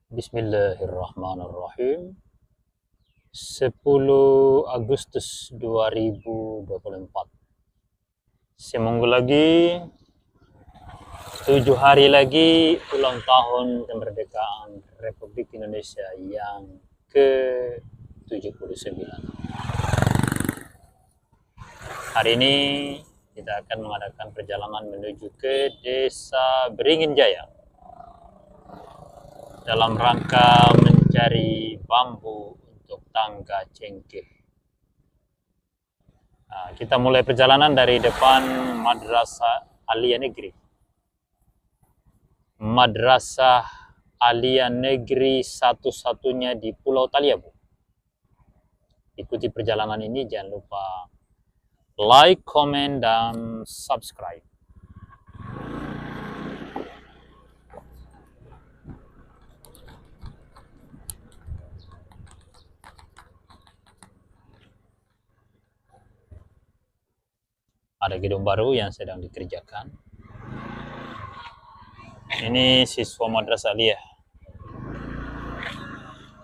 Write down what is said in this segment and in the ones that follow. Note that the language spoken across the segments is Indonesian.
Bismillahirrahmanirrahim. 10 Agustus 2024. Seminggu lagi, 7 hari lagi ulang tahun kemerdekaan Republik Indonesia yang ke-79. Hari ini kita akan mengadakan perjalanan menuju ke Desa Beringin Jaya dalam rangka mencari bambu untuk tangga cengkeh. Nah, kita mulai perjalanan dari depan Madrasah Aliyah Negeri. Madrasah Aliyah Negeri satu-satunya di Pulau Taliabu. Ikuti perjalanan ini, jangan lupa like, comment, dan subscribe. Ada gedung baru yang sedang dikerjakan. Ini siswa Madrasah Aliyah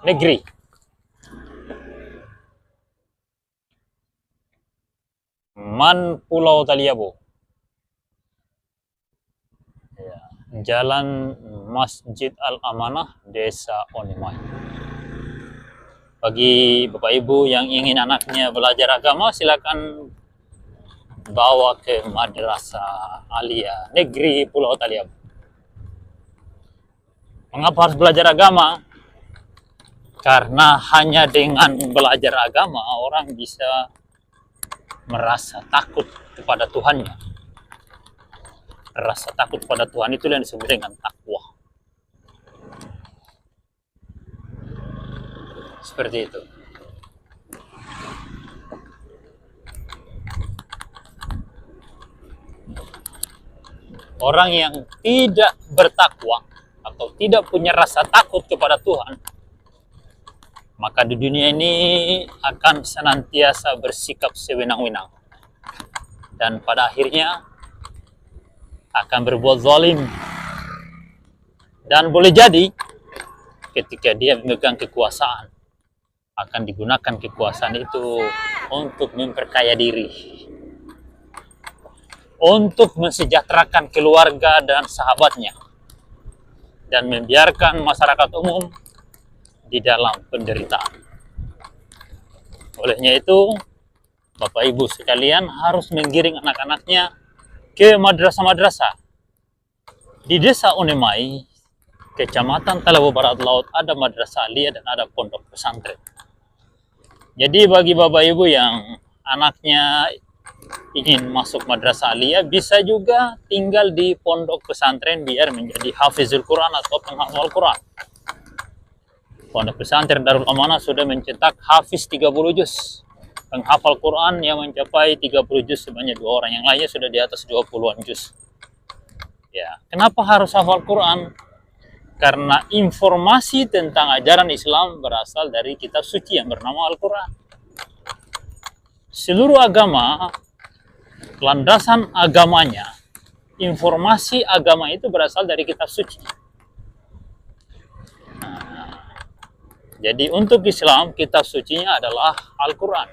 Negeri. Man Pulau Taliabu. Ya, Jalan Masjid Al-Amanah, Desa Onimai. Bagi Bapak Ibu yang ingin anaknya belajar agama, silakan bawa ke Madrasah Aliyah Negeri Pulau Taliabu. Mengapa harus belajar agama? Karena hanya dengan belajar agama orang bisa merasa takut kepada Tuhannya. Rasa takut kepada Tuhan itu yang disebut dengan takwa. Seperti itu. Orang yang tidak bertakwa atau tidak punya rasa takut kepada Tuhan, maka di dunia ini akan senantiasa bersikap sewenang-wenang. Dan pada akhirnya akan berbuat zalim. Dan boleh jadi ketika dia memegang kekuasaan, akan digunakan kekuasaan itu untuk memperkaya diri, untuk mensejahterakan keluarga dan sahabatnya, dan membiarkan masyarakat umum di dalam penderitaan. Olehnya itu, Bapak Ibu sekalian harus menggiring anak-anaknya ke madrasah-madrasah. Di Desa Onimai, Kecamatan Talawu Barat Laut, ada Madrasah Aliyah dan ada pondok pesantren. Jadi bagi Bapak Ibu yang anaknya ingin masuk Madrasah Aliyah, bisa juga tinggal di pondok pesantren biar menjadi hafizul Quran atau penghafal Quran. Pondok pesantren Darul Amanah sudah mencetak hafiz 30 juz, penghafal Quran yang mencapai 30 juz sebanyak 2 orang, yang lainnya sudah di atas 20-an juz. Ya, kenapa harus hafal Quran? Karena informasi tentang ajaran Islam berasal dari kitab suci yang bernama Al-Quran. Seluruh agama, landasan agamanya, informasi agama itu berasal dari kitab suci. Jadi untuk Islam, kitab sucinya adalah Al-Quran.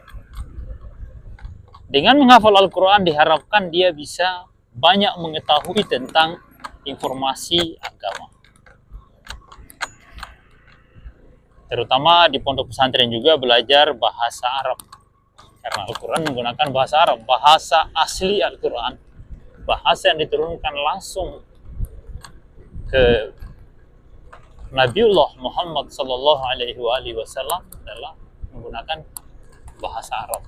Dengan menghafal Al-Quran diharapkan dia bisa banyak mengetahui tentang informasi agama. Terutama di pondok pesantren juga belajar bahasa Arab. Karena Al-Quran menggunakan bahasa Arab, bahasa asli Al-Quran, bahasa yang diturunkan langsung ke Nabiullah Muhammad Sallallahu Alaihi Wasallam adalah menggunakan bahasa Arab.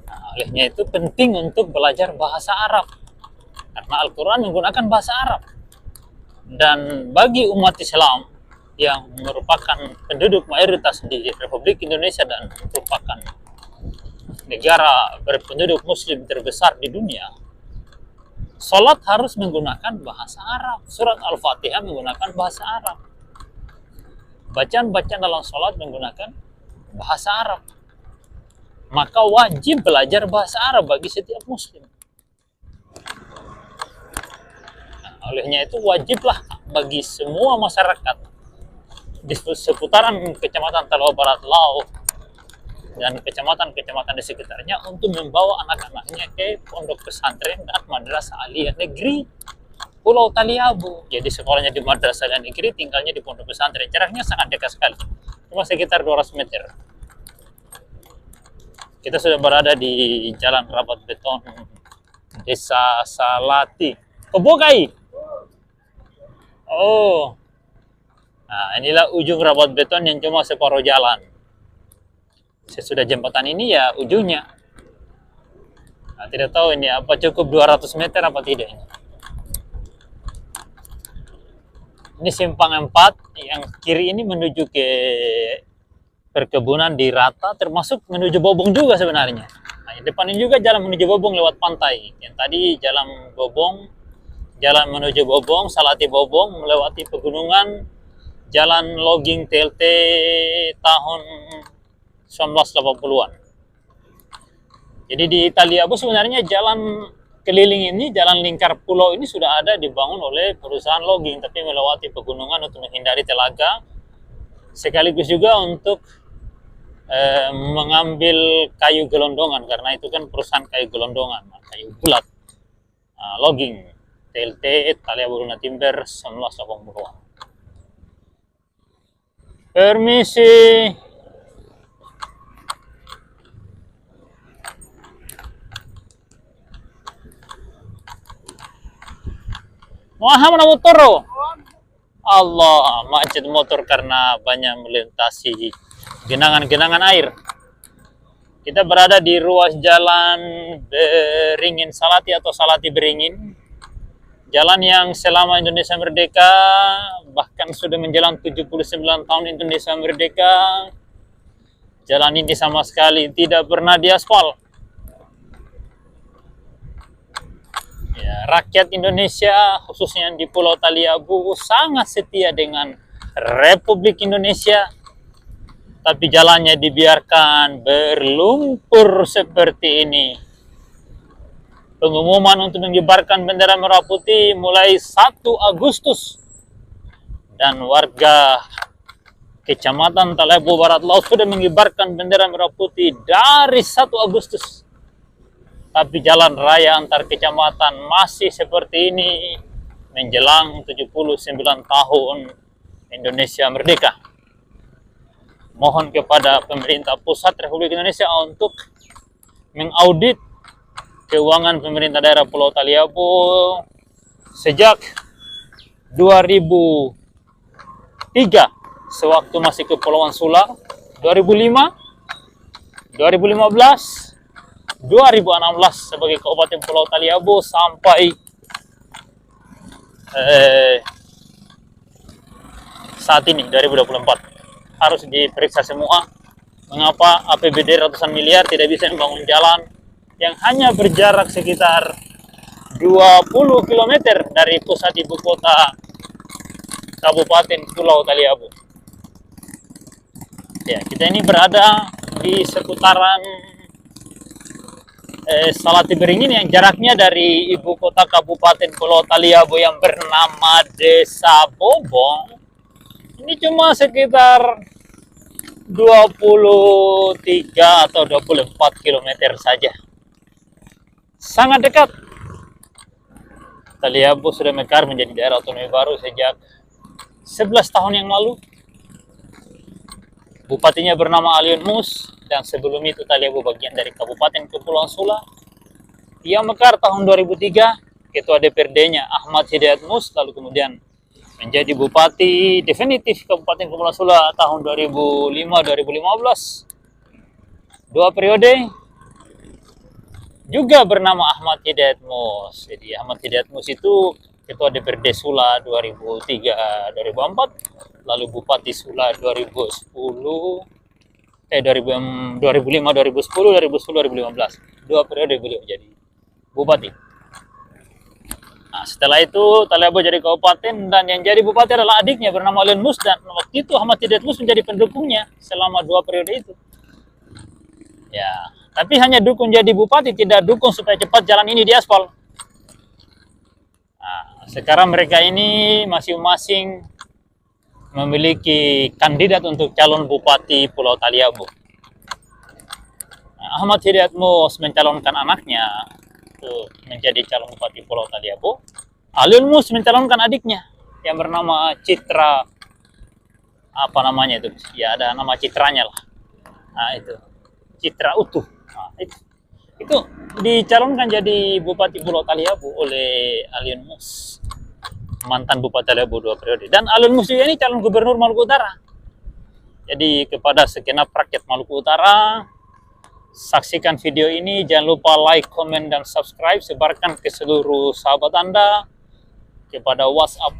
Nah, olehnya itu penting untuk belajar bahasa Arab, karena Al-Quran menggunakan bahasa Arab. Dan bagi umat Islam yang merupakan penduduk mayoritas di Republik Indonesia dan merupakan negara berpenduduk muslim terbesar di dunia, salat harus menggunakan bahasa Arab. Surat Al-Fatihah menggunakan bahasa Arab. Bacaan-bacaan dalam salat menggunakan bahasa Arab. Maka wajib belajar bahasa Arab bagi setiap muslim. Olehnya itu wajiblah bagi semua masyarakat di seputaran Kecamatan Talawa Barat Laut dan kecamatan-kecamatan di sekitarnya untuk membawa anak-anaknya ke pondok pesantren dan madrasah aliyah negeri Pulau Taliabu. Jadi sekolahnya di madrasah aliyah negeri, tinggalnya di pondok pesantren. Jaraknya sangat dekat sekali, cuma sekitar 200 meter. Kita sudah berada di Jalan Rabat Beton, Desa Salati, Kobokai. Oh, nah inilah ujung Rabat Beton yang cuma separuh jalan. Sesudah jembatan ini ya ujungnya. Nah, tidak tahu ini apa cukup 200 meter apa tidak ini. Ini simpang 4 yang kiri ini menuju ke perkebunan di Rata, termasuk menuju Bobong juga sebenarnya. Nah, yang depan ini juga jalan menuju Bobong lewat pantai. Yang tadi jalan Bobong, jalan menuju Bobong, Salati Bobong, melewati pegunungan, jalan logging TLT tahun 1980-an. Jadi di Taliabu sebenarnya jalan keliling ini, jalan lingkar pulau ini sudah ada dibangun oleh perusahaan logging, tapi melewati pegunungan untuk menghindari telaga, sekaligus juga untuk mengambil kayu gelondongan, karena itu kan perusahaan kayu gelondongan, kayu bulat, logging TLT Taliabu Luna Timber 1980-an. Permisi. Wah, mana motor? Allah, macet motor karena banyak melintasi genangan-genangan air. Kita berada di ruas jalan Beringin Salati atau Salati Beringin. Jalan yang selama Indonesia Merdeka, bahkan sudah menjelang 79 tahun Indonesia Merdeka, jalan ini sama sekali tidak pernah diaspal. Ya, rakyat Indonesia, khususnya di Pulau Taliabu, sangat setia dengan Republik Indonesia. Tapi jalannya dibiarkan berlumpur seperti ini. Pengumuman untuk mengibarkan bendera merah putih mulai 1 Agustus. Dan warga Kecamatan Taliabu Barat Laut sudah mengibarkan bendera merah putih dari 1 Agustus. Tapi jalan raya antar kecamatan masih seperti ini menjelang 79 tahun Indonesia Merdeka. Mohon kepada pemerintah pusat Republik Indonesia untuk mengaudit keuangan pemerintah daerah Pulau Taliabu sejak 2003 sewaktu masih Kepulauan Sula, 2005, 2015, 2016 sebagai Kabupaten Pulau Taliabu sampai saat ini 2024 harus diperiksa semua. Mengapa APBD ratusan miliar tidak bisa membangun jalan yang hanya berjarak sekitar 20 km dari pusat ibu kota Kabupaten Pulau Taliabu. Ya, kita ini berada di seputaran Salati Beringin yang jaraknya dari ibu kota Kabupaten Pulau Taliabu yang bernama Desa Bobong ini cuma sekitar 23 atau 24 km saja. Sangat dekat. Taliabu sudah mekar menjadi daerah otonomi baru sejak 11 tahun yang lalu. Bupatinya bernama Alion Mus, dan sebelum itu Taliabu bagian dari Kabupaten Kepulauan Sula. Ia mekar tahun 2003, ketua DPRD-nya Ahmad Hidayat Mus, lalu kemudian menjadi bupati definitif Kabupaten Kepulauan Sula tahun 2005-2015. 2 periode. Juga bernama Ahmad Hidayat Mus. Jadi Ahmad Hidayat Mus itu ketua DPRD Sula 2003-2004. Lalu Bupati Sula 2005, 2010, 2015. 2 periode beliau jadi bupati. Nah, setelah itu Taliabu jadi kabupaten dan yang jadi bupati adalah adiknya bernama Alion Mus, dan waktu itu Ahmad Hidayat Mus menjadi pendukungnya selama 2 periode itu. Ya, tapi hanya dukung jadi bupati, tidak dukung supaya cepat jalan ini diaspal. Nah, sekarang mereka ini masing-masing memiliki kandidat untuk calon Bupati Pulau Taliabu. Nah, Ahmad Hidayat Mus mencalonkan anaknya untuk menjadi calon Bupati Pulau Taliabu. Aliun Mus mencalonkan adiknya yang bernama Citra, apa namanya itu? Ya ada nama citranya lah. Nah itu Citra Utuh. Nah, itu dicalonkan jadi Bupati Pulau Taliabu oleh Aliun Mus, mantan Bupati Taliabu 2 periode. Dan Aliun Mus juga ini calon Gubernur Maluku Utara. Jadi kepada segenap rakyat Maluku Utara, saksikan video ini, jangan lupa like, komen, dan subscribe, sebarkan ke seluruh sahabat Anda, kepada WhatsApp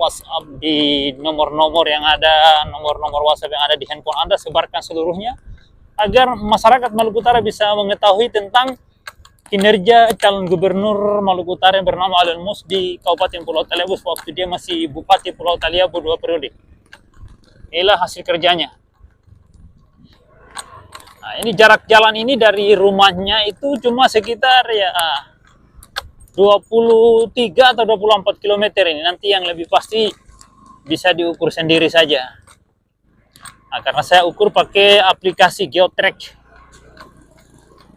di nomor-nomor yang ada, nomor-nomor WhatsApp yang ada di handphone Anda, sebarkan seluruhnya agar masyarakat Maluku Utara bisa mengetahui tentang kinerja calon gubernur Maluku Utara yang bernama Aliun Mus di Kabupaten Pulau Taliabu waktu dia masih Bupati Pulau Taliabu 2 periode. Inilah hasil kerjanya. Nah, ini jarak jalan ini dari rumahnya itu cuma sekitar ya 23 atau 24 km ini. Nanti yang lebih pasti bisa diukur sendiri saja. Nah, karena saya ukur pakai aplikasi Geotrack.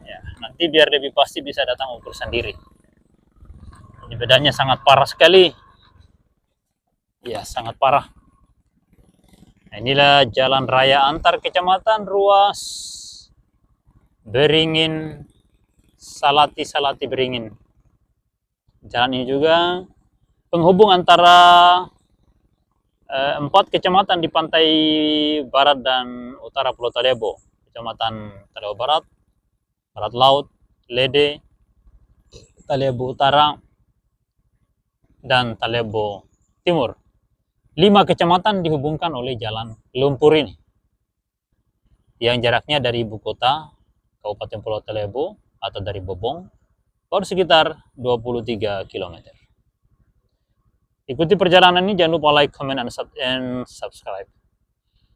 Ya, nanti biar lebih pasti bisa datang ukur sendiri. Ini bedanya sangat parah sekali. Ya, sangat parah. Nah, inilah jalan raya antar kecamatan Ruas Beringin, Salati Beringin. Jalan ini juga penghubung antara 4 kecamatan di pantai barat dan utara Pulau Taliabu. Kecamatan Taliabu Barat, Barat Laut, Lede, Taliabu Utara, dan Taliabu Timur. 5 kecamatan dihubungkan oleh jalan lumpur ini, yang jaraknya dari ibu kota Kabupaten Pulau Taliabu atau dari Bobong baru sekitar 23 km. Ikuti perjalanan ini, jangan lupa like, comment, and subscribe.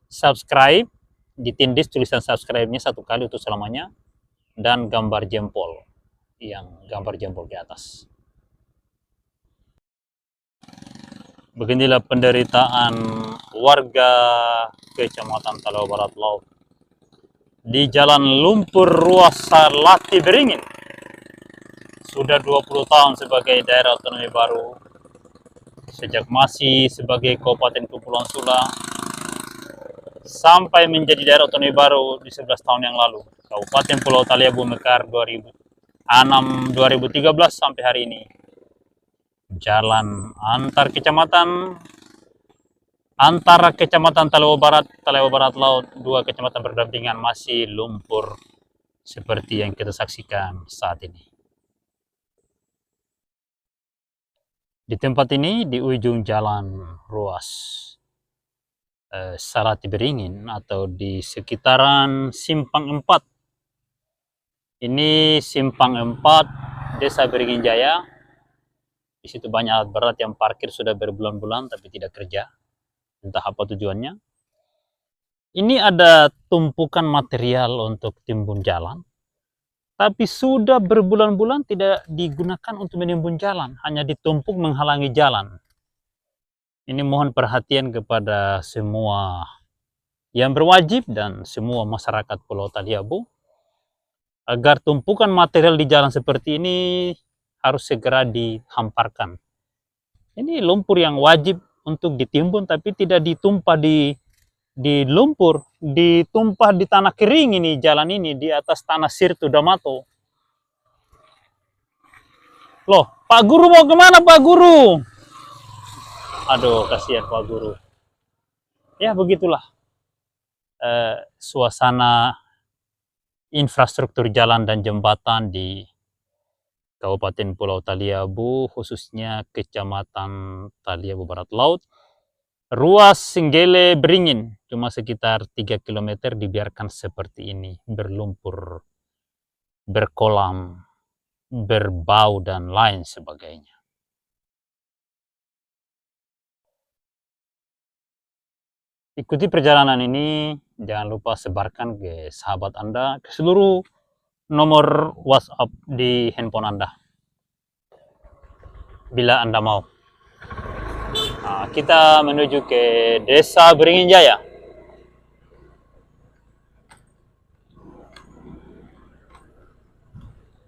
Subscribe, ditindis tulisan subscribe-nya 1 kali untuk selamanya, dan gambar jempol, yang gambar jempol di atas. Beginilah penderitaan warga Kecamatan Taliabu Barat Laut di jalan lumpur Ruas Salati Beringin. Sudah 20 tahun sebagai daerah otonomi baru, sejak masih sebagai Kabupaten Kepulauan Sula, sampai menjadi daerah otonomi baru di 11 tahun yang lalu. Kabupaten Pulau Taliabu mekar 2013 sampai hari ini. Jalan antara kecamatan Taliabu Barat Laut, 2 kecamatan berdampingan masih lumpur seperti yang kita saksikan saat ini. Di tempat ini, di ujung jalan Ruas Salati Beringin atau di sekitaran Simpang 4. Ini Simpang 4, Desa Beringin Jaya. Di situ banyak alat berat yang parkir sudah berbulan-bulan tapi tidak kerja. Entah apa tujuannya. Ini ada tumpukan material untuk timbun jalan, tapi sudah berbulan-bulan tidak digunakan untuk menimbun jalan, hanya ditumpuk menghalangi jalan. Ini mohon perhatian kepada semua yang berwajib dan semua masyarakat Pulau Taliabu, agar tumpukan material di jalan seperti ini harus segera dihamparkan. Ini lumpur yang wajib untuk ditimbun, tapi tidak ditumpah di lumpur, ditumpah di tanah kering ini, jalan ini di atas tanah Sirtu Damato. Loh, Pak Guru mau kemana Pak Guru? Aduh, kasihan Pak Guru. Ya begitulah suasana infrastruktur jalan dan jembatan di Kabupaten Pulau Taliabu, khususnya Kecamatan Taliabu Barat Laut. Ruas Singgele Beringin, cuma sekitar 3 km dibiarkan seperti ini, berlumpur, berkolam, berbau, dan lain sebagainya. Ikuti perjalanan ini, jangan lupa sebarkan ke sahabat Anda, ke seluruh nomor WhatsApp di handphone Anda, bila Anda mau. Nah, kita menuju ke Desa Beringin Jaya.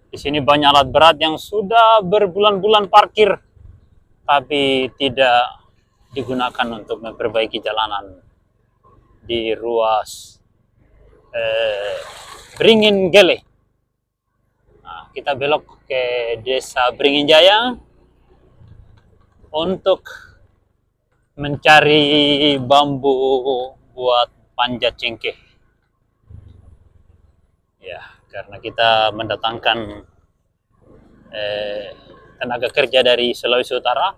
Di sini banyak alat berat yang sudah berbulan-bulan parkir, tapi tidak digunakan untuk memperbaiki jalanan di ruas Beringin Gele. Nah, kita belok ke Desa Beringin Jaya untuk mencari bambu buat panjat cengkeh. Ya, karena kita mendatangkan tenaga kerja dari Sulawesi Utara,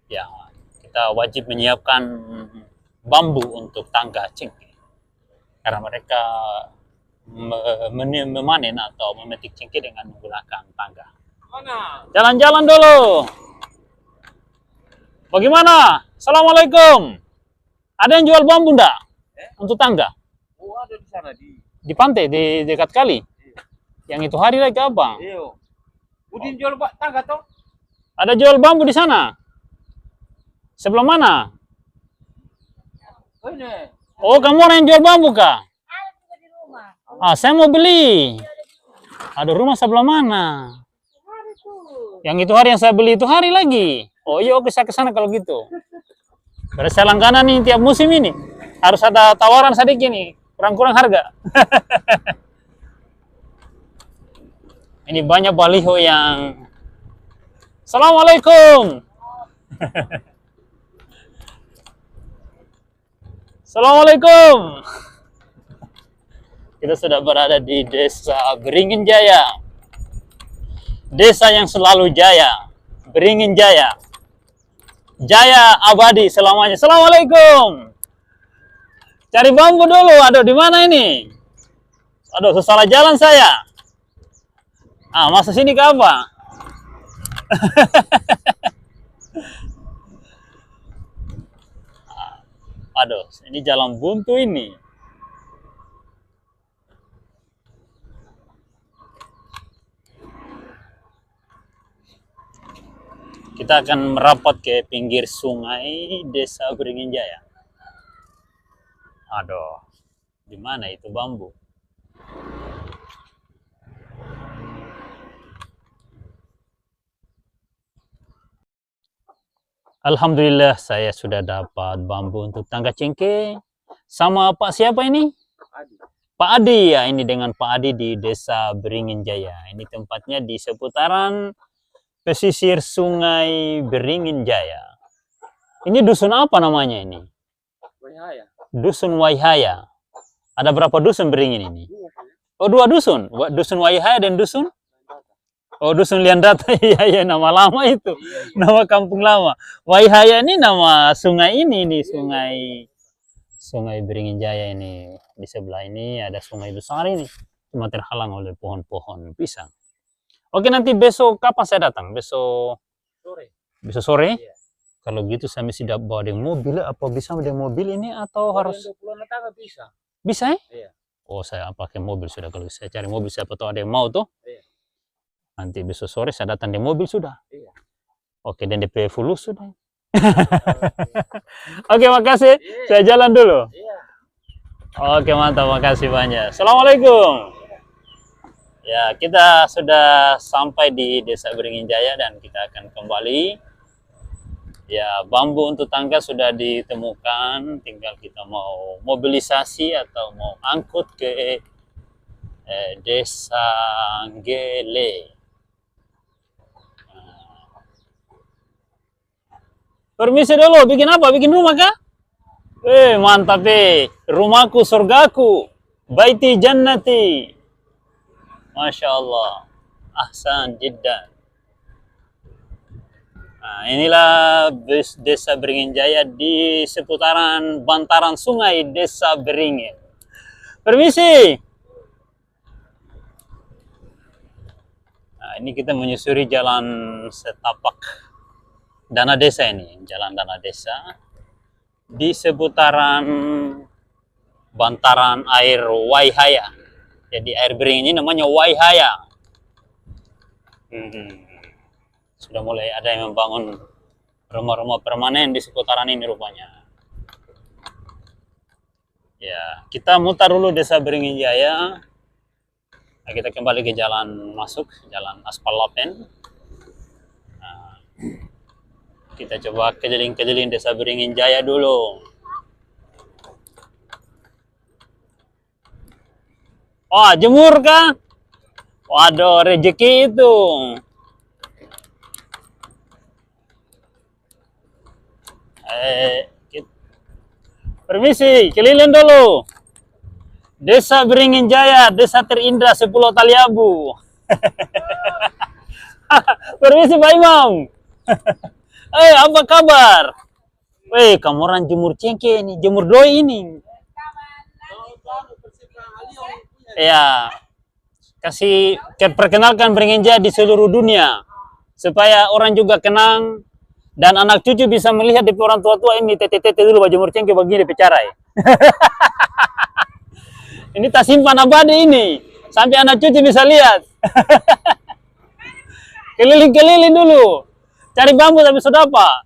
ya kita wajib menyiapkan bambu untuk tangga cengkeh. Karena mereka memanen atau memetik cengkeh dengan menggunakan tangga. Jalan-jalan dulu. Bagaimana? Assalamualaikum. Ada yang jual bambu enggak? Untuk tangga? Oh, ada di sana di pantai, di dekat kali. Iya. Yang itu hari lagi abang. Iya. Udin jual tangga toh? Ada jual bambu di sana. Sebelah mana? Oh, ini. Oh, kamu orang yang jual bambu kah? Ada juga di rumah. Ah, saya mau beli. Ada rumah sebelah mana? Hari tuh. Yang itu hari yang saya beli itu hari lagi. Oh iya, oke, saya ke sana kalau gitu. Berarti saya langganan nih tiap musim ini. Harus ada tawaran sedikit nih, kurang-kurang harga. Ini banyak baliho yang Assalamualaikum. Assalamualaikum. Kita sudah berada di Desa Beringin Jaya. Desa yang selalu jaya. Beringin Jaya. Jaya abadi selamanya. Assalamualaikum. Cari bambu dulu. Aduh, di mana ini? Aduh, salah jalan saya. Ah, masa sini ke apa? Aduh, ini jalan buntu ini. Kita akan merapat ke pinggir sungai Desa Beringin Jaya. Aduh, di mana itu bambu? Alhamdulillah, saya sudah dapat bambu untuk tangga cengkeh. Sama Pak siapa ini? Adi. Pak Adi ya, ini dengan Pak Adi di Desa Beringin Jaya. Ini tempatnya di seputaran pesisir Sungai Beringin Jaya. Ini dusun apa namanya ini? Wahaya. Dusun Waihaya. Ada berapa dusun Beringin ini? Iya. Oh, 2 dusun. Dusun Waihaya dan dusun? Oh, dusun Liandata. Iya, iya, nama lama itu. Iya. Nama kampung lama. Waihaya ini nama sungai ini Sungai Beringin Jaya ini. Di sebelah ini ada sungai besar ini. Cuma terhalang oleh pohon-pohon pisang. Oke, nanti besok kapan saya datang? Besok sore? Iya. Kalau gitu saya mesti bawa dengan mobil, apa bisa dengan mobil ini atau harus? 20 tangga bisa. Bisa ya? Iya. Oh, saya pakai mobil sudah. Kalau saya cari mobil, siapa tahu ada yang mau tuh. Iya. Nanti besok sore saya datang di mobil sudah. Iya. Oke, dan DP fulus sudah. Oke, makasih. Iya. Saya jalan dulu. Iya. Oke, mantap. Makasih banyak. Assalamualaikum. Ya, kita sudah sampai di Desa Beringin Jaya dan kita akan kembali. Ya, bambu untuk tangga sudah ditemukan. Tinggal kita mau mobilisasi atau mau angkut ke Desa Gele. Permisi dulu, bikin apa? Bikin rumah kah? Mantap rumahku surgaku, baiti jannati. Masya Allah, ahsan jiddan. Nah, inilah Desa Beringin Jaya di seputaran bantaran sungai Desa Beringin. Permisi. Nah, ini kita menyusuri jalan setapak dana desa ini, jalan dana desa di seputaran bantaran air Waihaya. Jadi air Beringin ini namanya Waihaya. Sudah mulai ada yang membangun rumah-rumah permanen di seputaran ini rupanya. Ya, kita mutar dulu Desa Beringin Jaya. Nah, kita kembali ke jalan masuk, jalan aspal Lapen. Nah, kita coba keliling-keliling Desa Beringin Jaya dulu. Oh, jemur kah? Waduh, rezeki itu. Permisi, keliling dulu. Desa Beringin Jaya, desa terindah Sepulau Taliabu. Permisi Pak Imam. Apa kabar? Kamu orang jemur cengkeh ini, jemur doi ini. Ya, kasih perkenalkan Beringin Jaya di seluruh dunia. Supaya orang juga kenang dan anak cucu bisa melihat di orang tua-tua ini tete-tete dulu jemur cengkeh begini pecarai. Ini tak simpan abadi ini sampai anak cucu bisa lihat. Keliling-keliling dulu cari bambu tapi sudah apa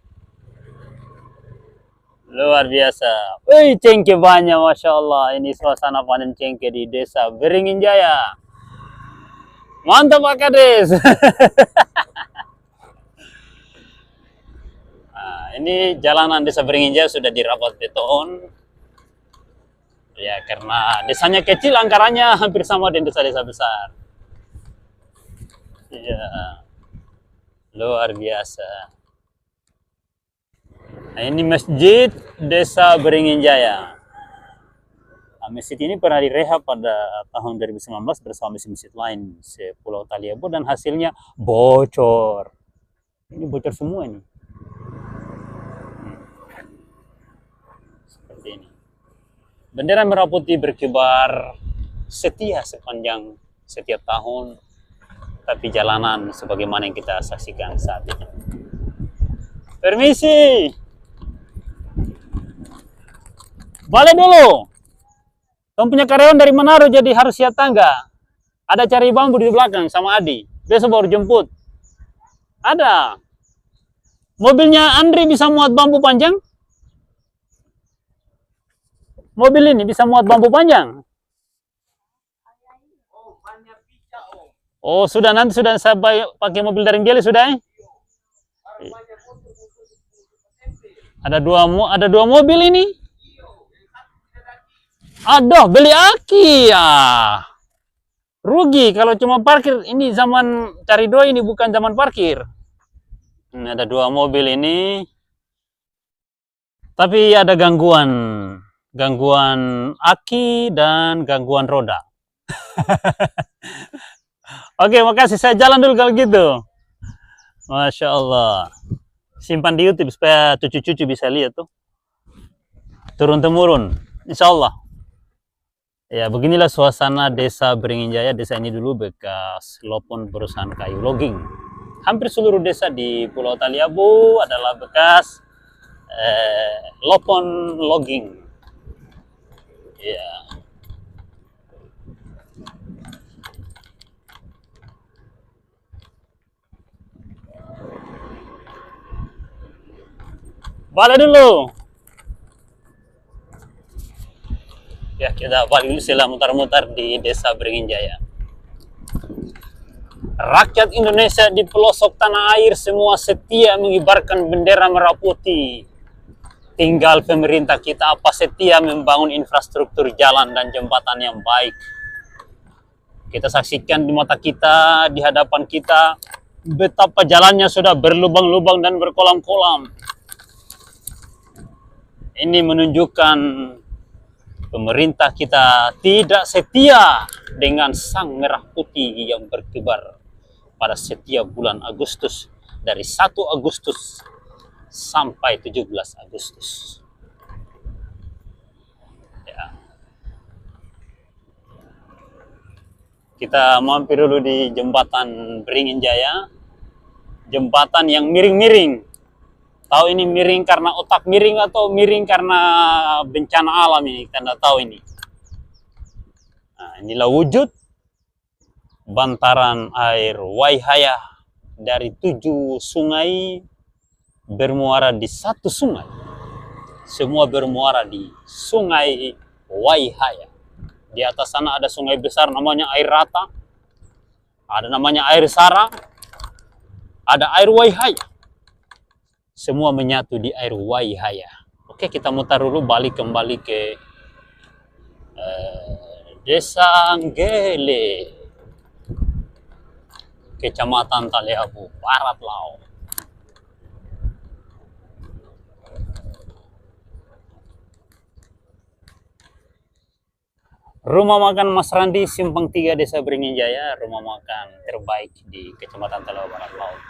luar biasa. Cengkeh banyak, masya Allah. Ini suasana panen cengkeh di Desa Beringin Jaya. Mantap Pak Kades. Ini jalanan Desa Beringin Jaya sudah dirapat beton. Ya, karena desanya kecil, anggarannya hampir sama dengan desa-desa besar. Ya, luar biasa. Nah, ini masjid Desa Beringin Jaya. Nah, masjid ini pernah direhab pada tahun 2019 bersama masjid-masjid lain Sepulau Taliabu dan hasilnya bocor. Ini bocor semua ini. Seperti ini. Bendera merah putih berkibar setia sepanjang setiap tahun, tapi jalanan sebagaimana yang kita saksikan saat ini. Permisi, balik dulu. Kamu punya karyawan dari Manado jadi harus siap tangga. Ada cari bambu di belakang sama Adi. Besok baru jemput. Ada. Mobilnya Andri bisa muat bambu panjang? Mobil ini bisa muat bambu panjang? Oh, sudah, nanti sudah saya pakai mobil dari Geli sudah. Ada dua mobil ini. Aduh, beli aki ya. Rugi kalau cuma parkir. Ini zaman cari doi, ini bukan zaman parkir. Ini ada dua mobil ini. Tapi ada gangguan aki dan gangguan roda. Oke, makasih. Saya jalan dulu kalau gitu. Masya Allah. Simpan di YouTube supaya cucu-cucu bisa lihat tuh. Turun-temurun. Insya Allah. Ya, beginilah suasana Desa Beringin Jaya. Desa ini dulu bekas lopon perusahaan kayu logging. Hampir seluruh desa di Pulau Taliabu adalah bekas lopon logging. Ya. Balik dulu. Ya, kita balik dulu setelah mutar-mutar di Desa Beringin Jaya. Rakyat Indonesia di pelosok tanah air semua setia mengibarkan bendera merah putih. Tinggal pemerintah kita apa setia membangun infrastruktur jalan dan jembatan yang baik. Kita saksikan di mata kita, di hadapan kita, betapa jalannya sudah berlubang-lubang dan berkolam-kolam. Ini menunjukkan pemerintah kita tidak setia dengan sang merah putih yang berkibar pada setiap bulan Agustus, dari 1 Agustus sampai 17 Agustus. Ya. Kita mampir dulu di jembatan Beringin Jaya. Jembatan yang miring-miring. Tahu ini miring karena otak miring atau miring karena bencana alam ini, kita tidak tahu ini. Nah, inilah wujud bantaran air Waihaya dari 7 sungai bermuara di satu sungai. Semua bermuara di Sungai Waihaya. Di atas sana ada sungai besar namanya Air Rata, ada namanya Air Sara, ada Air Waihaya. Semua menyatu di Air Waihaya. Oke, kita mutar dulu, balik kembali ke Desa Anggele, Kecamatan Taliabu, Barat Laut. Rumah makan Mas Randi, Simpang 3, Desa Beringin Jaya, rumah makan terbaik di Kecamatan Taliabu, Barat Laut.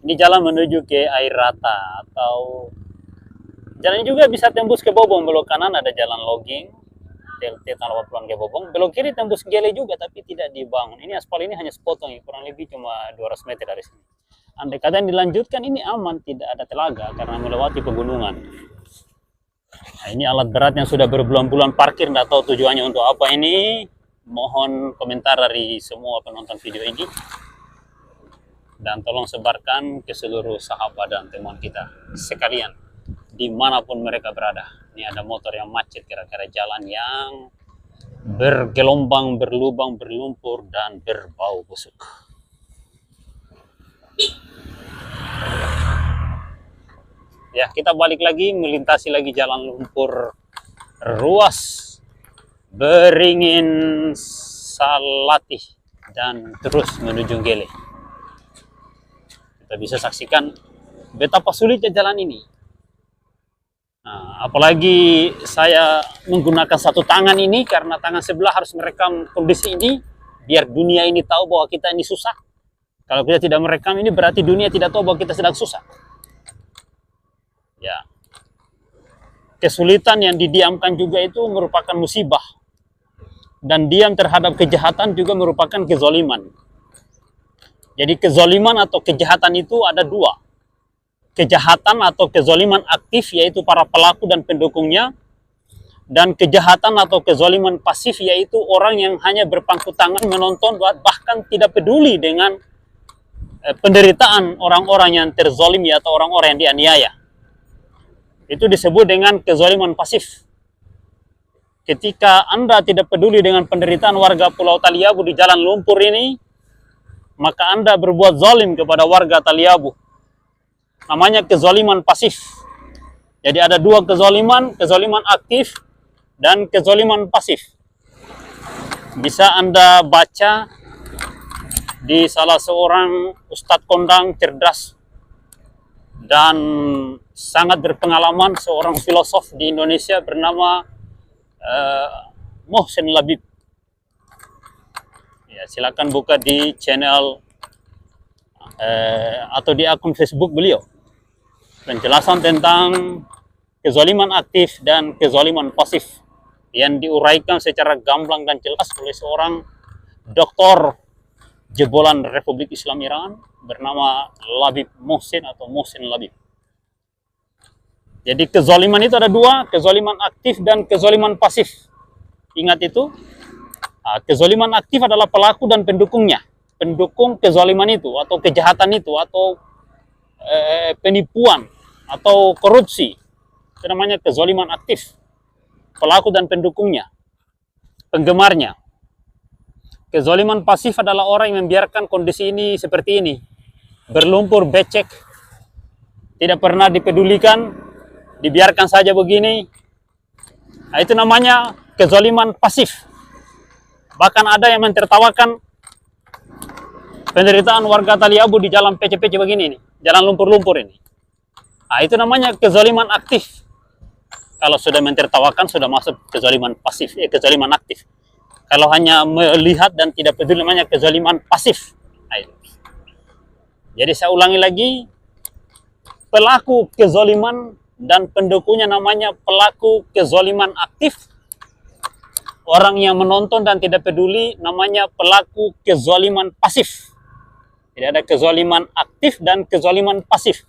Ini jalan menuju ke Air Rata, atau jalan juga bisa tembus ke Bobong. Belok kanan ada jalan logging, TLT Tanah Pulang ke Bobong. Belok kiri tembus Gele juga, tapi tidak dibangun. Ini aspal ini hanya sepotong, kurang lebih cuma 200 meter dari sini. Andai kata dilanjutkan, ini aman, tidak ada telaga karena melewati pegunungan. Nah, ini alat berat yang sudah berbulan-bulan parkir, tidak tahu tujuannya untuk apa ini. Mohon komentar dari semua penonton video ini. Dan tolong sebarkan ke seluruh sahabat dan teman kita sekalian, dimanapun mereka berada. Ini ada motor yang macet, kira-kira jalan yang bergelombang, berlubang, berlumpur, dan berbau busuk. Ya, kita balik lagi, melintasi lagi jalan lumpur ruas Beringin Salatih dan terus menuju Gele. Kita bisa saksikan betapa sulitnya jalan ini. Nah, apalagi saya menggunakan satu tangan ini karena tangan sebelah harus merekam kondisi ini biar dunia ini tahu bahwa kita ini susah. Kalau kita tidak merekam ini berarti dunia tidak tahu bahwa kita sedang susah. Ya. Kesulitan yang didiamkan juga itu merupakan musibah. Dan diam terhadap kejahatan juga merupakan kezaliman. Jadi kezaliman atau kejahatan itu ada dua. Kejahatan atau kezaliman aktif, yaitu para pelaku dan pendukungnya, dan kejahatan atau kezaliman pasif, yaitu orang yang hanya berpangku tangan menonton, bahkan tidak peduli dengan penderitaan orang-orang yang terzalim atau orang-orang yang dianiaya. Itu disebut dengan kezaliman pasif. Ketika Anda tidak peduli dengan penderitaan warga Pulau Taliabu di jalan lumpur ini, maka Anda berbuat zalim kepada warga Taliabu. Namanya kezaliman pasif. Jadi ada dua kezaliman, kezaliman aktif dan kezaliman pasif. Bisa Anda baca di salah seorang ustadz kondang cerdas dan sangat berpengalaman, seorang filosof di Indonesia bernama Mohsen Labib. Ya, silakan buka di channel atau di akun Facebook beliau. Penjelasan tentang kezaliman aktif dan kezaliman pasif yang diuraikan secara gamblang dan jelas oleh seorang doktor jebolan Republik Islam Iran bernama Labib Mohsen atau Mohsen Labib. Jadi kezaliman itu ada dua, kezaliman aktif dan kezaliman pasif. Ingat itu, kezaliman aktif adalah pelaku dan pendukungnya. Pendukung kezaliman itu atau kejahatan itu atau penipuan atau korupsi, itu namanya kezaliman aktif. Pelaku dan pendukungnya, penggemarnya. Kezaliman pasif adalah orang yang membiarkan kondisi ini seperti ini, berlumpur, becek, tidak pernah dipedulikan, dibiarkan saja begini. Nah, itu namanya kezaliman pasif. Bahkan ada yang mentertawakan penderitaan warga Taliabu di jalan pece-pece begini nih, jalan lumpur-lumpur ini. Nah, itu namanya kezaliman aktif. Kalau sudah mentertawakan sudah masuk kezaliman pasif, kezaliman aktif. Kalau hanya melihat dan tidak peduli namanya kezaliman pasif. Nah, itu. Jadi saya ulangi lagi, pelaku kezaliman dan pendukungnya namanya pelaku kezaliman aktif. Orang yang menonton dan tidak peduli namanya pelaku kezaliman pasif. Jadi ada kezaliman aktif dan kezaliman pasif.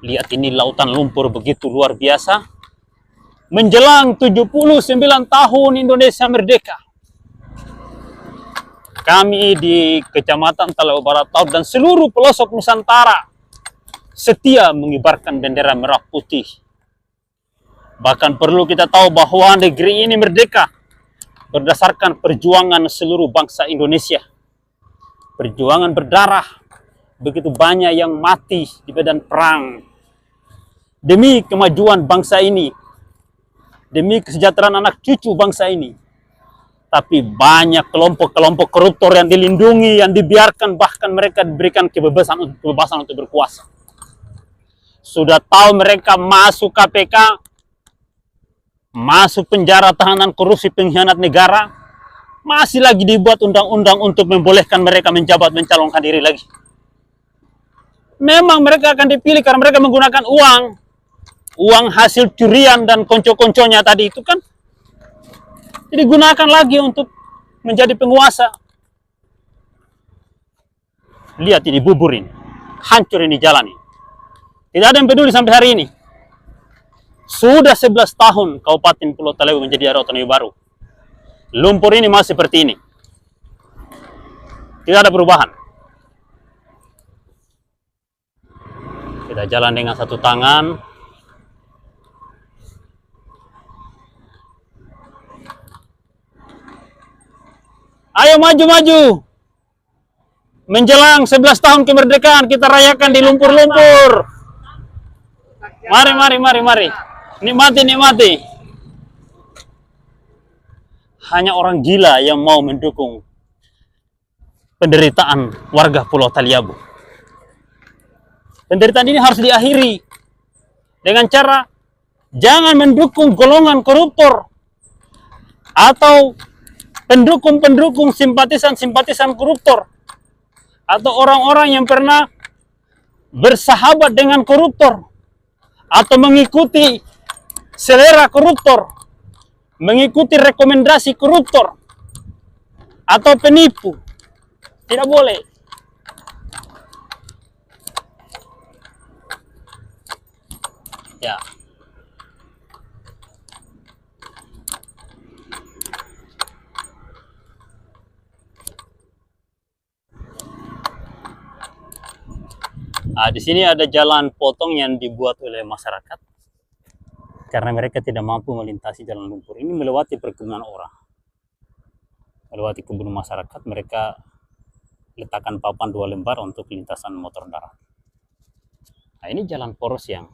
Lihat ini lautan lumpur begitu luar biasa. Menjelang 79 tahun Indonesia merdeka. Kami di Kecamatan Taliabu Barat Laut dan seluruh pelosok Nusantara setia mengibarkan bendera merah putih. Bahkan perlu kita tahu bahwa negeri ini merdeka berdasarkan perjuangan seluruh bangsa Indonesia. Perjuangan berdarah, begitu banyak yang mati di medan perang demi kemajuan bangsa ini, demi kesejahteraan anak cucu bangsa ini. Tapi banyak kelompok-kelompok koruptor yang dilindungi, yang dibiarkan, bahkan mereka diberikan kebebasan untuk berkuasa. Sudah tahu mereka masuk KPK, masuk penjara tahanan korupsi pengkhianat negara, masih lagi dibuat undang-undang untuk membolehkan mereka menjabat, mencalonkan diri lagi. Memang mereka akan dipilih karena mereka menggunakan uang hasil curian dan konco-konconya tadi itu kan, jadi gunakan lagi untuk menjadi penguasa. Lihat ini buburin, hancur ini jalan ini. Tidak ada yang peduli sampai hari ini. Sudah 11 tahun Kabupaten Pulau Talebo menjadi daerah otonomi baru. Lumpur ini masih seperti ini. Tidak ada perubahan. Kita jalan dengan satu tangan. Ayo maju-maju. Menjelang 11 tahun kemerdekaan kita rayakan di lumpur-lumpur. Mari. Nikmati. Hanya orang gila yang mau mendukung penderitaan warga Pulau Taliabu. Penderitaan ini harus diakhiri dengan cara jangan mendukung golongan koruptor atau pendukung-pendukung simpatisan koruptor atau orang-orang yang pernah bersahabat dengan koruptor atau mengikuti selera koruptor, mengikuti rekomendasi koruptor atau penipu. Tidak boleh. Ya. Di sini ada jalan potong yang dibuat oleh masyarakat karena mereka tidak mampu melintasi jalan lumpur ini melewati perkebunan orang, melewati kebun masyarakat. Mereka letakkan papan 2 lembar untuk lintasan motor darat. Nah, ini jalan poros yang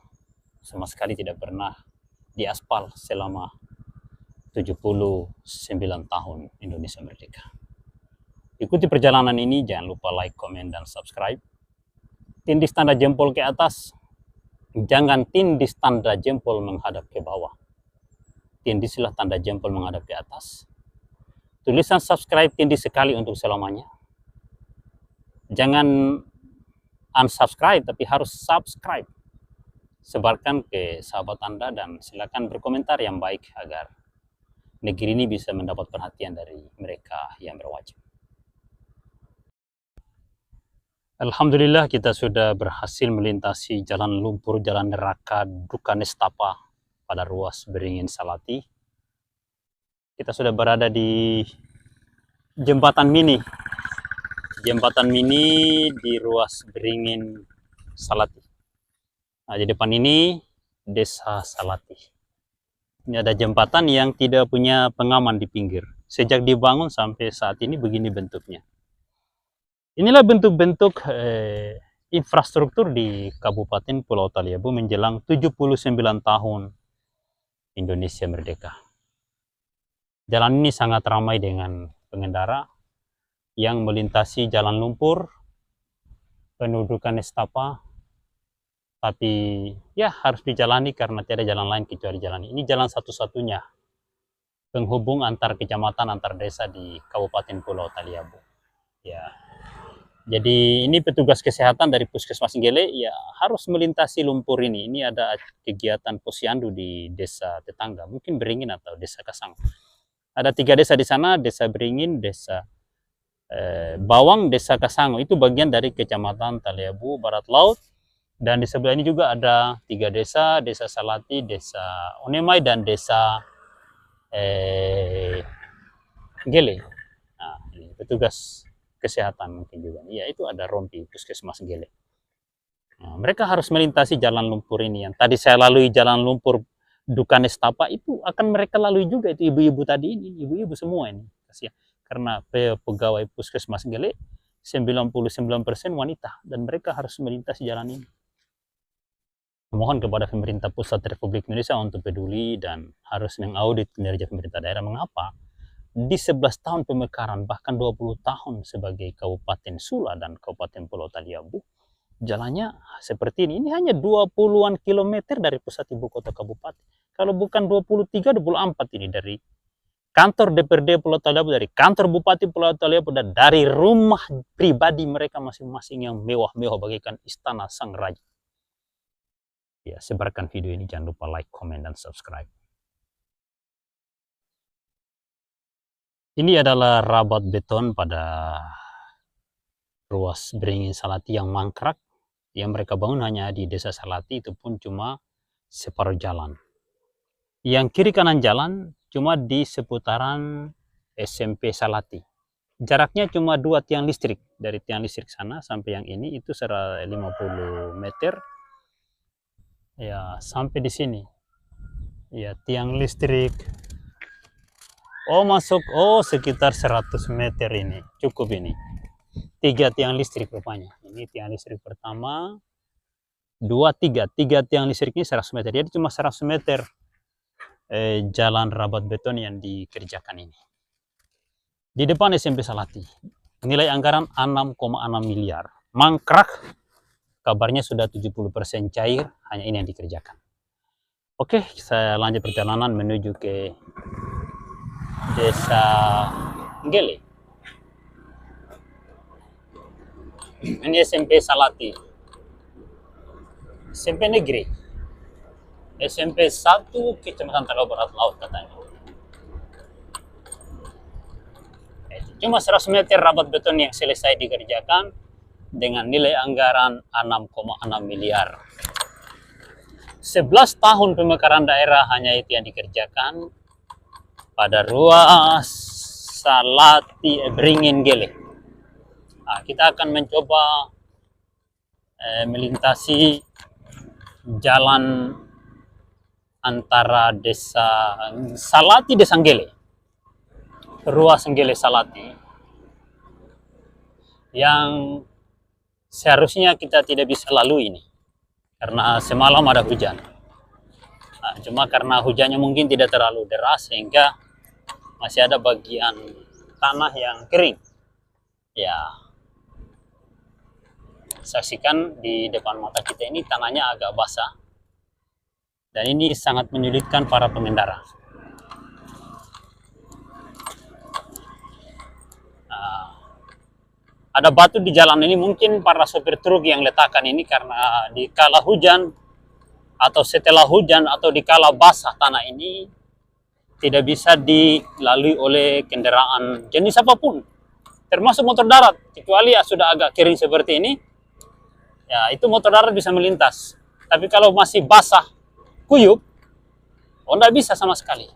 sama sekali tidak pernah diaspal selama 79 tahun Indonesia merdeka. Ikuti perjalanan ini, jangan lupa like, komen, dan subscribe. Tindis tanda jempol ke atas, jangan tindis tanda jempol menghadap ke bawah. Tindislah tanda jempol menghadap ke atas. Tulisan subscribe tindis sekali untuk selamanya. Jangan unsubscribe, tapi harus subscribe. Sebarkan ke sahabat Anda dan silakan berkomentar yang baik agar negeri ini bisa mendapat perhatian dari mereka yang berwajib. Alhamdulillah kita sudah berhasil melintasi jalan lumpur, jalan neraka Duka Nestapa pada ruas Beringin Salati. Kita sudah berada di jembatan mini. Jembatan mini di ruas Beringin Salati. Nah, di depan ini Desa Salati. Ini ada jembatan yang tidak punya pengaman di pinggir. Sejak dibangun sampai saat ini begini bentuknya. Inilah bentuk-bentuk infrastruktur di Kabupaten Pulau Taliabu menjelang 79 tahun Indonesia merdeka. Jalan ini sangat ramai dengan pengendara yang melintasi jalan lumpur, pendudukan Nestapa, tapi ya harus dijalani karena tidak ada jalan lain kecuali jalan ini. Ini jalan satu-satunya penghubung antar kecamatan, antar desa di Kabupaten Pulau Taliabu. Ya. Jadi ini petugas kesehatan dari Puskesmas Nggele ya harus melintasi lumpur ini. Ini ada kegiatan posyandu di desa tetangga, mungkin Beringin atau Desa Kasang. Ada 3 desa di sana, Desa Beringin, Desa Bawang, Desa Kasang. Itu bagian dari Kecamatan Taliabu Barat Laut. Dan di sebelah ini juga ada 3 desa, Desa Salati, Desa Onemai, dan Desa Nggele. Nah, ini petugas kesehatan mungkin juga. Ya, itu ada rompi Puskesmas Nggele. Nah, mereka harus melintasi jalan lumpur ini. Yang tadi saya lalui jalan lumpur Dukanestapa itu akan mereka lalui juga, itu ibu-ibu tadi ini, ibu-ibu semua ini. Kasihan. Karena pegawai puskesmas Gele 99% wanita dan mereka harus melintasi jalan ini. Mohon kepada pemerintah pusat Republik Indonesia untuk peduli dan harus mengaudit kinerja pemerintah daerah. Mengapa? Di 11 tahun pemekaran, bahkan 20 tahun sebagai Kabupaten Sula dan Kabupaten Pulau Taliabu, jalannya seperti ini. Ini hanya 20-an kilometer dari pusat ibu kota kabupaten. Kalau bukan 23, 24 ini dari kantor DPRD Pulau Taliabu, dari kantor Bupati Pulau Taliabu, dan dari rumah pribadi mereka masing-masing yang mewah-mewah bagaikan istana sang raja. Ya, sebarkan video ini, jangan lupa like, comment, dan subscribe. Ini adalah rabat beton pada ruas Beringin Salati yang mangkrak. Yang mereka bangun hanya di desa Salati, itu pun cuma separuh jalan. Yang kiri kanan jalan cuma di seputaran SMP Salati. Jaraknya cuma 2 tiang listrik. Dari tiang listrik sana sampai yang ini itu 50 meter. Ya, sampai di sini. Ya, tiang listrik. Oh, masuk. Oh, sekitar 100 meter ini. Cukup ini. 3 tiang listrik rupanya. Ini tiang listrik pertama. 2, 3. 3 tiang listrik ini 100 meter. Jadi cuma 100 meter jalan rabat beton yang dikerjakan ini. Di depan SMP Salati. Nilai anggaran 6,6 miliar. Mangkrak. Kabarnya sudah 70% cair. Hanya ini yang dikerjakan. Oke, saya lanjut perjalanan menuju ke desa Gele. Ini SMP Salati. SMP negeri. SMP 1 Kecamatan Talawa Barat Laut katanya. Cuma 100 meter rabat beton yang selesai dikerjakan dengan nilai anggaran 6,6 miliar. 11 tahun pemekaran daerah hanya itu yang dikerjakan pada ruas Salati Beringin Gele. Nah, kita akan mencoba melintasi jalan antara desa Salati, desa Gele, ruas Gele Salati, yang seharusnya kita tidak bisa lalui ini karena semalam ada hujan. Nah, cuma karena hujannya mungkin tidak terlalu deras sehingga masih ada bagian tanah yang kering. Ya, saksikan di depan mata kita ini tanahnya agak basah dan ini sangat menyulitkan para pengendara. Ada batu di jalan ini, mungkin para sopir truk yang letakkan ini karena di kala hujan atau setelah hujan atau di kala basah tanah ini tidak bisa dilalui oleh kendaraan jenis apapun, termasuk motor darat, kecuali ya sudah agak kering seperti ini, ya itu motor darat bisa melintas. Tapi kalau masih basah, kuyup, oh tidak bisa sama sekali.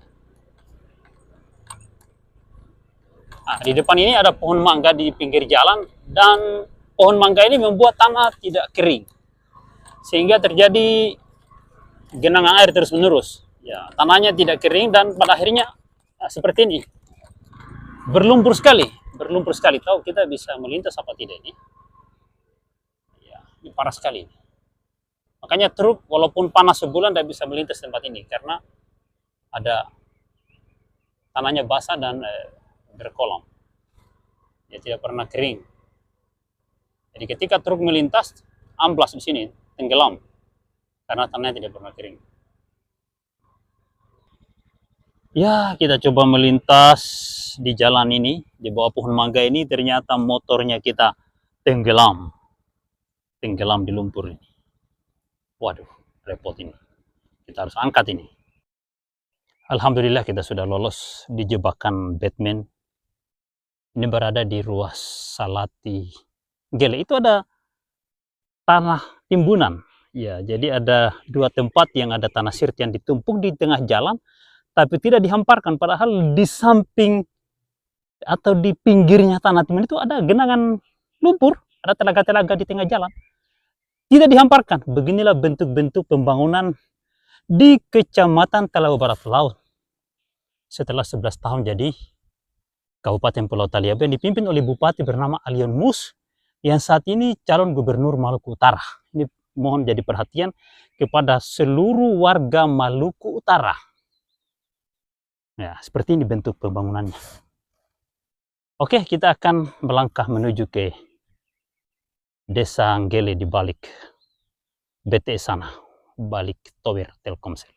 Nah, di depan ini ada pohon mangga di pinggir jalan dan pohon mangga ini membuat tanah tidak kering sehingga terjadi genangan air terus menerus. Ya, tanahnya tidak kering dan pada akhirnya seperti ini, berlumpur sekali. Tahu kita bisa melintas apa tidak ini? Ya, ini parah sekali. Makanya truk walaupun panas sebulan tidak bisa melintas tempat ini karena ada tanahnya basah dan berkolam, ya tidak pernah kering. Jadi ketika truk melintas, amblas di sini, tenggelam karena tanahnya tidak pernah kering. Ya, kita coba melintas di jalan ini, di bawah pohon mangga ini, ternyata motornya kita tenggelam di lumpur ini. Waduh, repot ini. Kita harus angkat ini. Alhamdulillah kita sudah lolos di jebakan Batman. Ini berada di ruas Salati Gele. Itu ada tanah timbunan. Ya, jadi ada 2 tempat yang ada tanah sirт yang ditumpuk di tengah jalan, tapi tidak dihamparkan. Padahal di samping atau di pinggirnya tanah timbunan itu ada genangan lumpur, ada telaga-telaga di tengah jalan. tidak dihamparkan. Beginilah bentuk-bentuk pembangunan di Kecamatan Talawa Barat Laut. Setelah 11 tahun jadi Kabupaten Pulau Taliabu yang dipimpin oleh Bupati bernama Alion Mus yang saat ini calon gubernur Maluku Utara. Ini mohon jadi perhatian kepada seluruh warga Maluku Utara. Ya, seperti ini bentuk pembangunannya. Oke, kita akan melangkah menuju ke Desa Nggele di balik BTS sana, balik tower Telkomsel.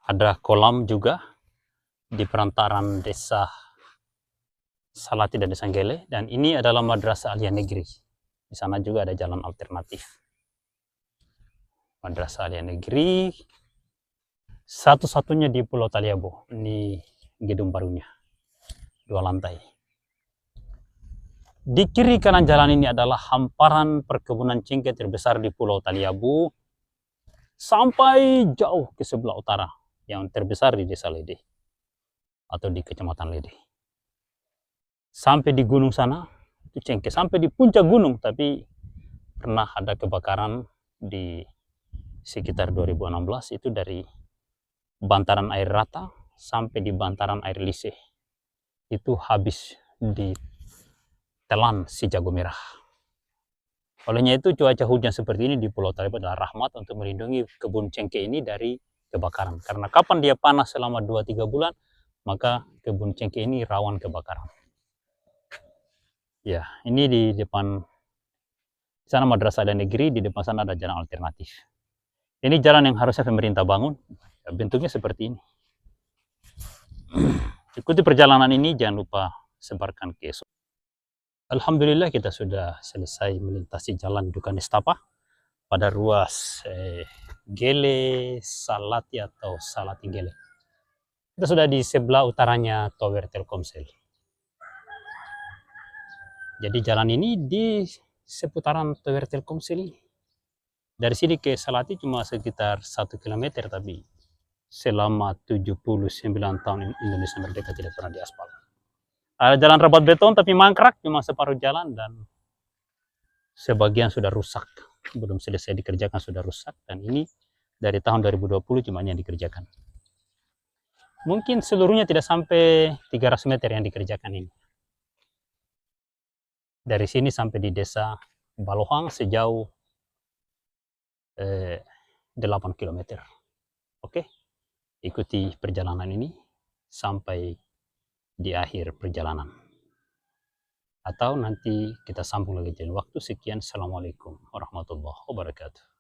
Ada kolam juga di perantaran Desa Salati dan Desa Nggele, dan ini adalah Madrasah Aliyah Negeri. Di sana juga ada jalan alternatif. Madrasah Aliyah Negeri satu-satunya di Pulau Taliabu. Ini gedung barunya, 2 lantai. Di kiri kanan jalan ini adalah hamparan perkebunan cengkeh terbesar di Pulau Taliabu sampai jauh ke sebelah utara, yang terbesar di Desa Lede atau di Kecamatan Lede. Sampai di gunung sana itu cengkeh, sampai di puncak gunung, tapi pernah ada kebakaran di sekitar 2016 itu dari bantaran air rata sampai di bantaran air Lise. Itu habis ditelan si jago merah. Olehnya itu cuaca hujan seperti ini di Pulau Taliabu adalah rahmat untuk melindungi kebun cengkeh ini dari kebakaran. Karena kapan dia panas selama 2-3 bulan, maka kebun cengkeh ini rawan kebakaran. Ya, ini di depan sana Madrasah Aliyah Negeri, di depan sana ada jalan alternatif. Ini jalan yang harusnya pemerintah bangun. Bentuknya seperti ini. Ikuti perjalanan ini, jangan lupa sebarkan ke esok. Alhamdulillah kita sudah selesai melintasi jalan Duka Nestapa pada ruas Gele Salati atau Salati Gele. Kita sudah di sebelah utaranya tower Telkomsel. Jadi jalan ini di seputaran tower Telkomsel. Dari sini ke Salati cuma sekitar 1 km, tapi selama 79 tahun Indonesia merdeka tidak pernah diaspal. Ada jalan rabat beton tapi mangkrak, cuma separuh jalan dan sebagian sudah rusak. Belum selesai dikerjakan sudah rusak, dan ini dari tahun 2020 cuma yang dikerjakan. Mungkin seluruhnya tidak sampai 300 meter yang dikerjakan ini. Dari sini sampai di Desa Balohang sejauh 8 km. Oke? Ikuti perjalanan ini sampai di akhir perjalanan. Atau nanti kita sambung lagi di waktu. Sekian. Assalamualaikum warahmatullahi wabarakatuh.